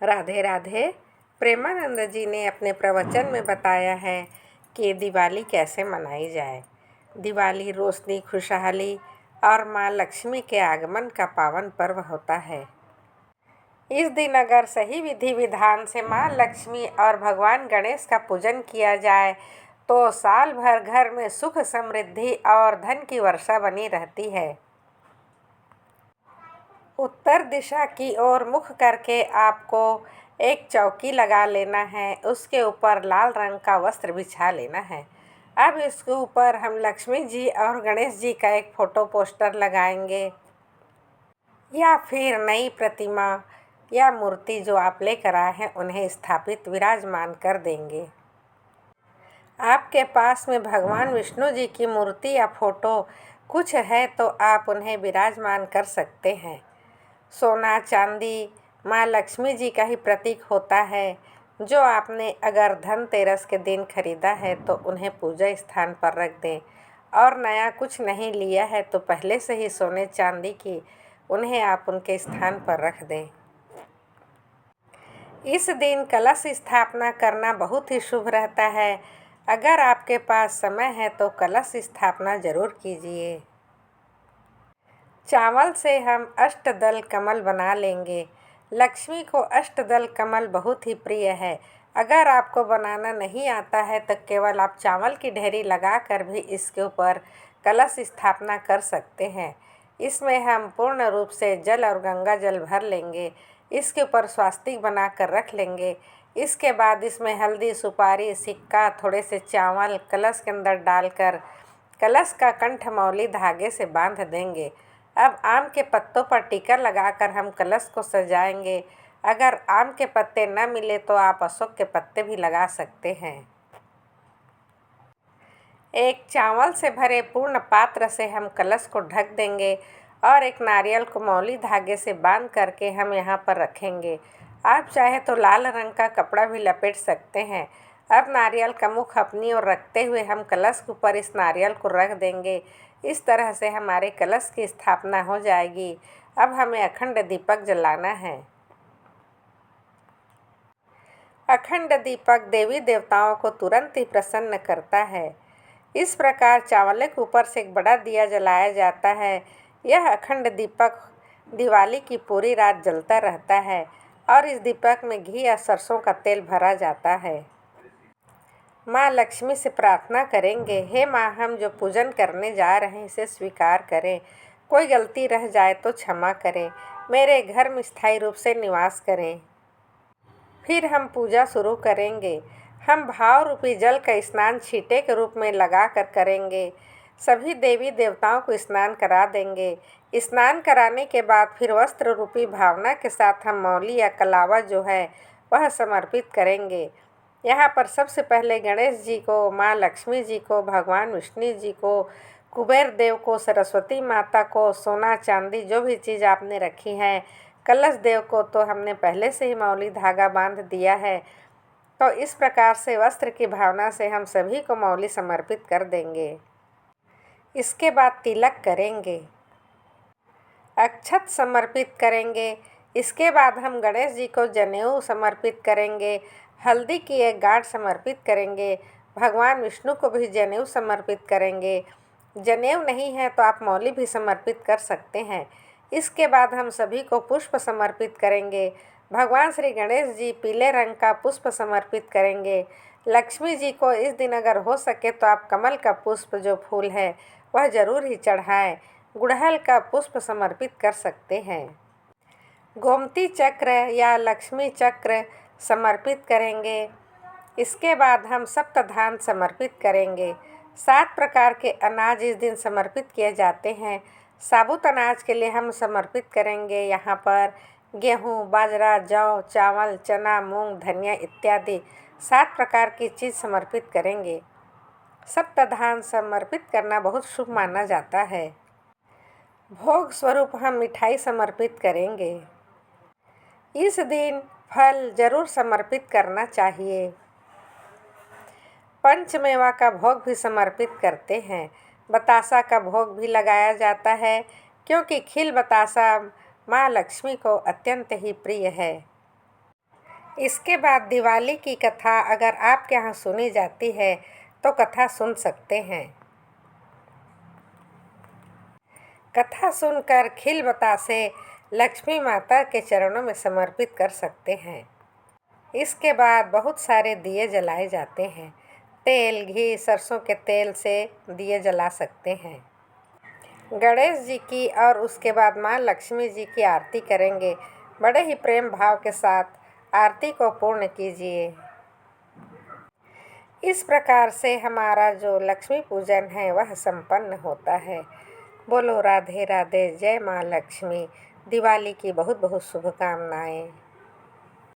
राधे राधे। प्रेमानंद जी ने अपने प्रवचन में बताया है कि दिवाली कैसे मनाई जाए। दिवाली रोशनी, खुशहाली और माँ लक्ष्मी के आगमन का पावन पर्व होता है। इस दिन अगर सही विधि विधान से माँ लक्ष्मी और भगवान गणेश का पूजन किया जाए तो साल भर घर में सुख, समृद्धि और धन की वर्षा बनी रहती है। उत्तर दिशा की ओर मुख करके आपको एक चौकी लगा लेना है। उसके ऊपर लाल रंग का वस्त्र बिछा लेना है। अब इसके ऊपर हम लक्ष्मी जी और गणेश जी का एक फोटो पोस्टर लगाएंगे या फिर नई प्रतिमा या मूर्ति जो आप लेकर आए हैं उन्हें स्थापित विराजमान कर देंगे। आपके पास में भगवान विष्णु जी की मूर्ति या फोटो कुछ है तो आप उन्हें विराजमान कर सकते हैं। सोना चांदी माँ लक्ष्मी जी का ही प्रतीक होता है। जो आपने अगर धनतेरस के दिन खरीदा है तो उन्हें पूजा स्थान पर रख दें, और नया कुछ नहीं लिया है तो पहले से ही सोने चांदी की उन्हें आप उनके स्थान पर रख दें। इस दिन कलश स्थापना करना बहुत ही शुभ रहता है। अगर आपके पास समय है तो कलश स्थापना जरूर कीजिए। चावल से हम अष्टदल कमल बना लेंगे। लक्ष्मी को अष्टदल कमल बहुत ही प्रिय है। अगर आपको बनाना नहीं आता है तो केवल आप चावल की ढेरी लगाकर भी इसके ऊपर कलश स्थापना कर सकते हैं। इसमें हम पूर्ण रूप से जल और गंगा जल भर लेंगे। इसके ऊपर स्वास्तिक बनाकर रख लेंगे। इसके बाद इसमें हल्दी, सुपारी, सिक्का, थोड़े से चावल कलश के अंदर डालकर कलश का कंठ मौली धागे से बांध देंगे। अब आम के पत्तों पर टिका लगाकर हम कलश को सजाएंगे। अगर आम के पत्ते न मिले तो आप अशोक के पत्ते भी लगा सकते हैं। एक चावल से भरे पूर्ण पात्र से हम कलश को ढक देंगे और एक नारियल को मौली धागे से बांध करके हम यहाँ पर रखेंगे। आप चाहे तो लाल रंग का कपड़ा भी लपेट सकते हैं। अब नारियल का मुख अपनी ओर रखते हुए हम कलश के ऊपर इस नारियल को रख देंगे। इस तरह से हमारे कलश की स्थापना हो जाएगी। अब हमें अखंड दीपक जलाना है। अखंड दीपक देवी देवताओं को तुरंत ही प्रसन्न करता है। इस प्रकार चावल के ऊपर से एक बड़ा दिया जलाया जाता है। यह अखंड दीपक दिवाली की पूरी रात जलता रहता है और इस दीपक में घी या सरसों का तेल भरा जाता है। माँ लक्ष्मी से प्रार्थना करेंगे, हे माँ, हम जो पूजन करने जा रहे हैं इसे स्वीकार करें। कोई गलती रह जाए तो क्षमा करें। मेरे घर में स्थायी रूप से निवास करें। फिर हम पूजा शुरू करेंगे। हम भाव रूपी जल का स्नान छींटे के रूप में लगा कर करेंगे। सभी देवी देवताओं को स्नान करा देंगे। स्नान कराने के बाद फिर वस्त्र रूपी भावना के साथ हम मौली या कलावा जो है वह समर्पित करेंगे। यहाँ पर सबसे पहले गणेश जी को, माँ लक्ष्मी जी को, भगवान विष्णु जी को, कुबेर देव को, सरस्वती माता को, सोना चांदी जो भी चीज़ आपने रखी है, कलश देव को तो हमने पहले से ही मौली धागा बांध दिया है। तो इस प्रकार से वस्त्र की भावना से हम सभी को मौली समर्पित कर देंगे। इसके बाद तिलक करेंगे, अक्षत समर्पित करेंगे। इसके बाद हम गणेश जी को जनेऊ समर्पित करेंगे, हल्दी की एक गांठ समर्पित करेंगे। भगवान विष्णु को भी जनेऊ समर्पित करेंगे। जनेऊ नहीं है तो आप मौली भी समर्पित कर सकते हैं। इसके बाद हम सभी को पुष्प समर्पित करेंगे। भगवान श्री गणेश जी पीले रंग का पुष्प समर्पित करेंगे। लक्ष्मी जी को इस दिन अगर हो सके तो आप कमल का पुष्प जो फूल है वह जरूर ही चढ़ाएं। गुड़हल का पुष्प समर्पित कर सकते हैं। गोमती चक्र या लक्ष्मी चक्र समर्पित करेंगे। इसके बाद हम सप्तधान समर्पित करेंगे। 7 प्रकार के अनाज इस दिन समर्पित किए जाते हैं। साबुत अनाज के लिए हम समर्पित करेंगे यहाँ पर गेहूँ, बाजरा, जौ, चावल, चना, मूंग, धनिया इत्यादि 7 प्रकार की चीज़ समर्पित करेंगे। सप्तधान समर्पित करना बहुत शुभ माना जाता है। भोग स्वरूप हम मिठाई समर्पित करेंगे। इस दिन फल जरूर समर्पित करना चाहिए। पंचमेवा का भोग भी समर्पित करते हैं। बतासा का भोग भी लगाया जाता है क्योंकि खील बतासा माँ लक्ष्मी को अत्यंत ही प्रिय है। इसके बाद दिवाली की कथा अगर आपके यहाँ सुनी जाती है तो कथा सुन सकते हैं। कथा सुनकर खिल बतासे लक्ष्मी माता के चरणों में समर्पित कर सकते हैं। इसके बाद बहुत सारे दिए जलाए जाते हैं। तेल, घी, सरसों के तेल से दिए जला सकते हैं। गणेश जी की और उसके बाद माँ लक्ष्मी जी की आरती करेंगे। बड़े ही प्रेम भाव के साथ आरती को पूर्ण कीजिए। इस प्रकार से हमारा जो लक्ष्मी पूजन है वह संपन्न होता है। बोलो राधे राधे, जय माँ लक्ष्मी। दिवाली की बहुत बहुत शुभकामनाएं।